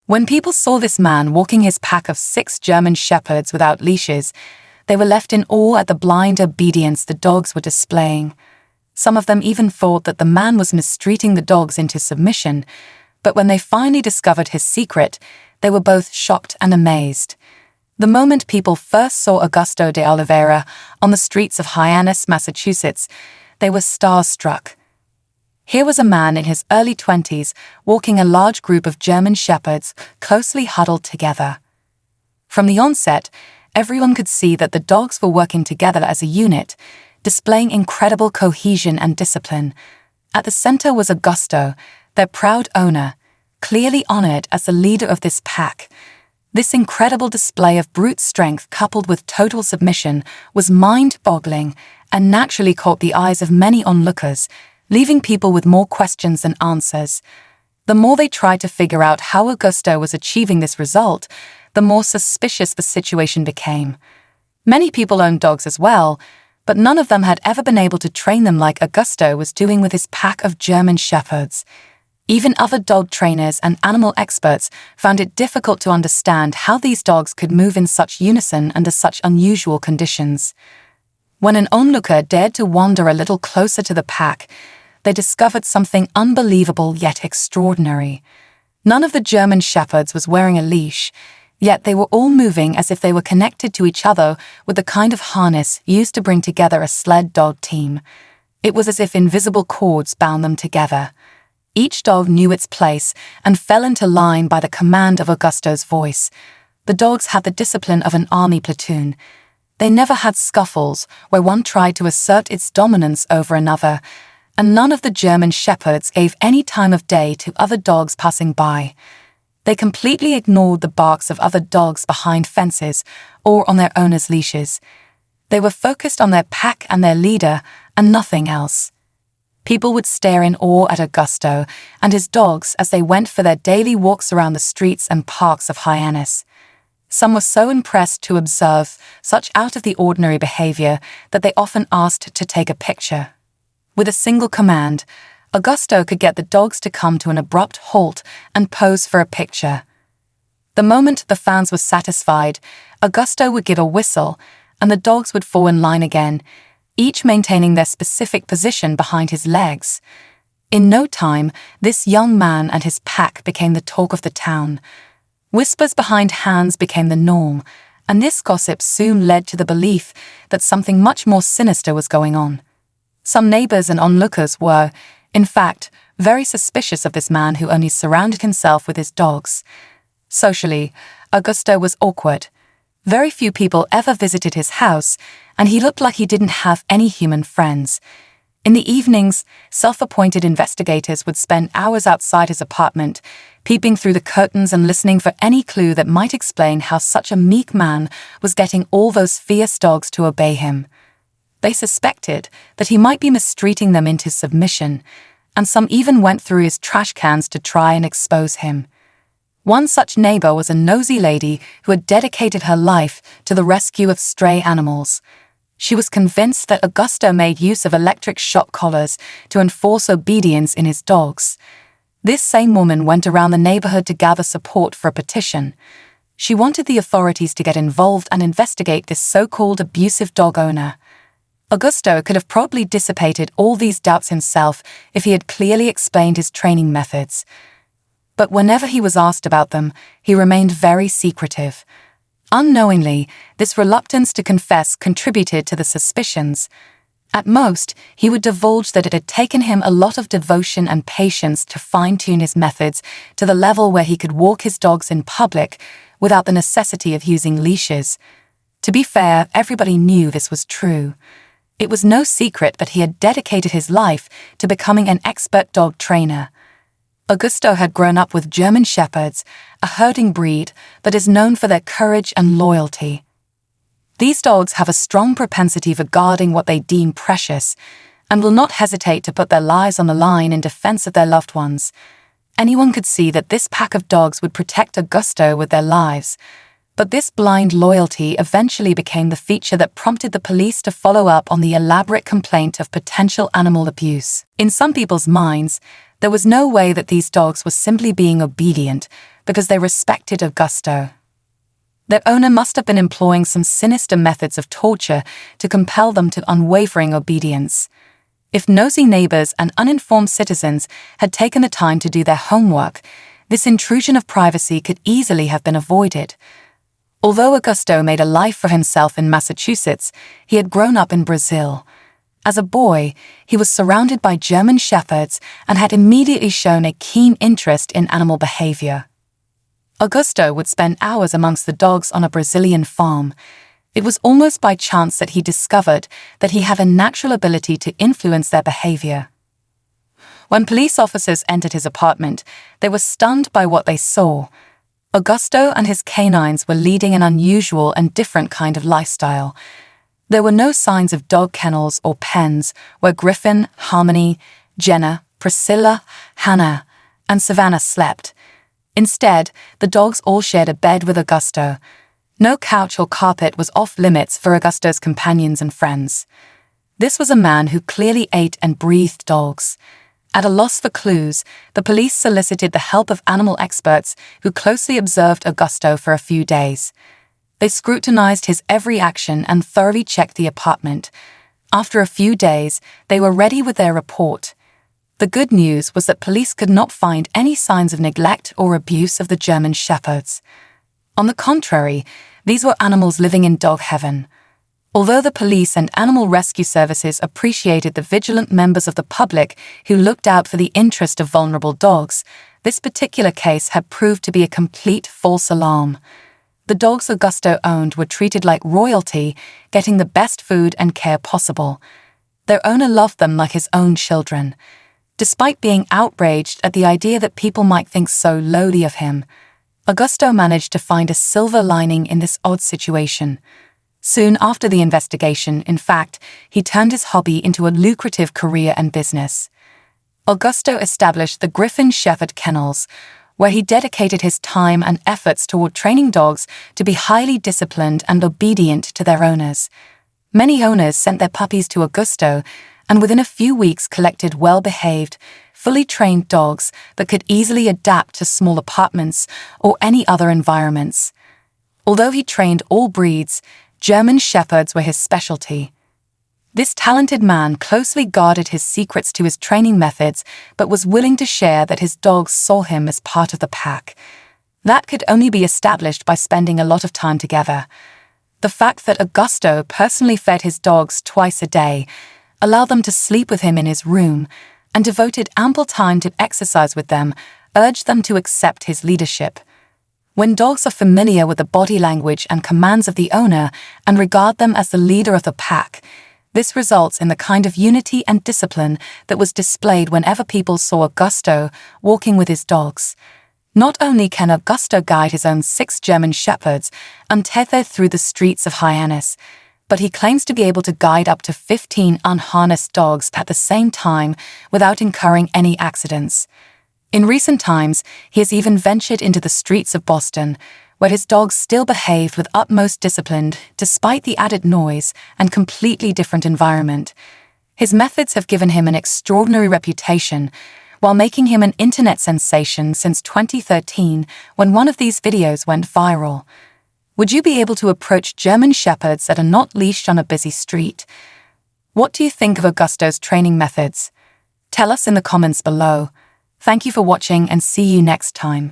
When people saw this man walking his pack of 6 German shepherds without leashes, they were left in awe at the blind obedience the dogs were displaying. Some of them even thought that the man was mistreating the dogs into submission, but when they finally discovered his secret, they were both shocked and amazed. The moment people first saw Augusto de Oliveira on the streets of Hyannis, Massachusetts, they were starstruck. Here was a man in his early 20s walking a large group of German shepherds closely huddled together. From the onset, everyone could see that the dogs were working together as a unit, displaying incredible cohesion and discipline. At the center was Augusto, their proud owner, clearly honored as the leader of this pack. This incredible display of brute strength coupled with total submission was mind-boggling and naturally caught the eyes of many onlookers, leaving people with more questions than answers. The more they tried to figure out how Augusto was achieving this result, the more suspicious the situation became. Many people owned dogs as well, but none of them had ever been able to train them like Augusto was doing with his pack of German shepherds. Even other dog trainers and animal experts found it difficult to understand how these dogs could move in such unison under such unusual conditions. When an onlooker dared to wander a little closer to the pack, they discovered something unbelievable yet extraordinary. None of the German shepherds was wearing a leash, yet they were all moving as if they were connected to each other with the kind of harness used to bring together a sled dog team. It was as if invisible cords bound them together. Each dog knew its place and fell into line by the command of Augusto's voice. The dogs had the discipline of an army platoon. They never had scuffles where one tried to assert its dominance over another, and none of the German shepherds gave any time of day to other dogs passing by. They completely ignored the barks of other dogs behind fences or on their owners' leashes. They were focused on their pack and their leader and nothing else. People would stare in awe at Augusto and his dogs as they went for their daily walks around the streets and parks of Hyannis. Some were so impressed to observe such out-of-the-ordinary behavior that they often asked to take a picture. With a single command, Augusto could get the dogs to come to an abrupt halt and pose for a picture. The moment the fans were satisfied, Augusto would give a whistle, and the dogs would fall in line again, each maintaining their specific position behind his legs. In no time, this young man and his pack became the talk of the town. Whispers behind hands became the norm, and this gossip soon led to the belief that something much more sinister was going on. Some neighbors and onlookers were, in fact, very suspicious of this man who only surrounded himself with his dogs. Socially, Augusto was awkward. Very few people ever visited his house, and he looked like he didn't have any human friends. In the evenings, self-appointed investigators would spend hours outside his apartment, peeping through the curtains and listening for any clue that might explain how such a meek man was getting all those fierce dogs to obey him. They suspected that he might be mistreating them into submission, and some even went through his trash cans to try and expose him. One such neighbor was a nosy lady who had dedicated her life to the rescue of stray animals. She was convinced that Augusto made use of electric shock collars to enforce obedience in his dogs. This same woman went around the neighborhood to gather support for a petition. She wanted the authorities to get involved and investigate this so-called abusive dog owner. Augusto could have probably dissipated all these doubts himself if he had clearly explained his training methods. But whenever he was asked about them, he remained very secretive. Unknowingly, this reluctance to confess contributed to the suspicions. At most, he would divulge that it had taken him a lot of devotion and patience to fine-tune his methods to the level where he could walk his dogs in public without the necessity of using leashes. To be fair, everybody knew this was true. It was no secret that he had dedicated his life to becoming an expert dog trainer. Augusto had grown up with German shepherds, a herding breed that is known for their courage and loyalty. These dogs have a strong propensity for guarding what they deem precious and will not hesitate to put their lives on the line in defense of their loved ones. Anyone could see that this pack of dogs would protect Augusto with their lives. But this blind loyalty eventually became the feature that prompted the police to follow up on the elaborate complaint of potential animal abuse. In some people's minds, there was no way that these dogs were simply being obedient, because they respected Augusto. Their owner must have been employing some sinister methods of torture to compel them to unwavering obedience. If nosy neighbors and uninformed citizens had taken the time to do their homework, this intrusion of privacy could easily have been avoided. Although Augusto made a life for himself in Massachusetts, he had grown up in Brazil. As a boy, he was surrounded by German shepherds and had immediately shown a keen interest in animal behavior. Augusto would spend hours amongst the dogs on a Brazilian farm. It was almost by chance that he discovered that he had a natural ability to influence their behavior. When police officers entered his apartment, they were stunned by what they saw. Augusto and his canines were leading an unusual and different kind of lifestyle. There were no signs of dog kennels or pens where Griffin, Harmony, Jenna, Priscilla, Hannah, and Savannah slept. Instead, the dogs all shared a bed with Augusto. No couch or carpet was off-limits for Augusto's companions and friends. This was a man who clearly ate and breathed dogs. At a loss for clues, the police solicited the help of animal experts who closely observed Augusto for a few days. They scrutinized his every action and thoroughly checked the apartment. After a few days, they were ready with their report. The good news was that police could not find any signs of neglect or abuse of the German shepherds. On the contrary, these were animals living in dog heaven. Although the police and animal rescue services appreciated the vigilant members of the public who looked out for the interest of vulnerable dogs, this particular case had proved to be a complete false alarm. The dogs Augusto owned were treated like royalty, getting the best food and care possible. Their owner loved them like his own children. Despite being outraged at the idea that people might think so lowly of him, Augusto managed to find a silver lining in this odd situation. Soon after the investigation, in fact, he turned his hobby into a lucrative career and business. Augusto established the Griffin Shepherd Kennels, where he dedicated his time and efforts toward training dogs to be highly disciplined and obedient to their owners. Many owners sent their puppies to Augusto, and within a few weeks collected well-behaved, fully trained dogs that could easily adapt to small apartments or any other environments. Although he trained all breeds, German shepherds were his specialty. This talented man closely guarded his secrets to his training methods, but was willing to share that his dogs saw him as part of the pack. That could only be established by spending a lot of time together. The fact that Augusto personally fed his dogs twice a day, allowed them to sleep with him in his room, and devoted ample time to exercise with them, urged them to accept his leadership. When dogs are familiar with the body language and commands of the owner and regard them as the leader of the pack, this results in the kind of unity and discipline that was displayed whenever people saw Augusto walking with his dogs. Not only can Augusto guide his own 6 German shepherds untethered through the streets of Hyannis, but he claims to be able to guide up to 15 unharnessed dogs at the same time without incurring any accidents. In recent times, he has even ventured into the streets of Boston, where his dogs still behaved with utmost discipline despite the added noise and completely different environment. His methods have given him an extraordinary reputation, while making him an internet sensation since 2013 when one of these videos went viral. Would you be able to approach German shepherds that are not leashed on a busy street? What do you think of Augusto's training methods? Tell us in the comments below. Thank you for watching and see you next time.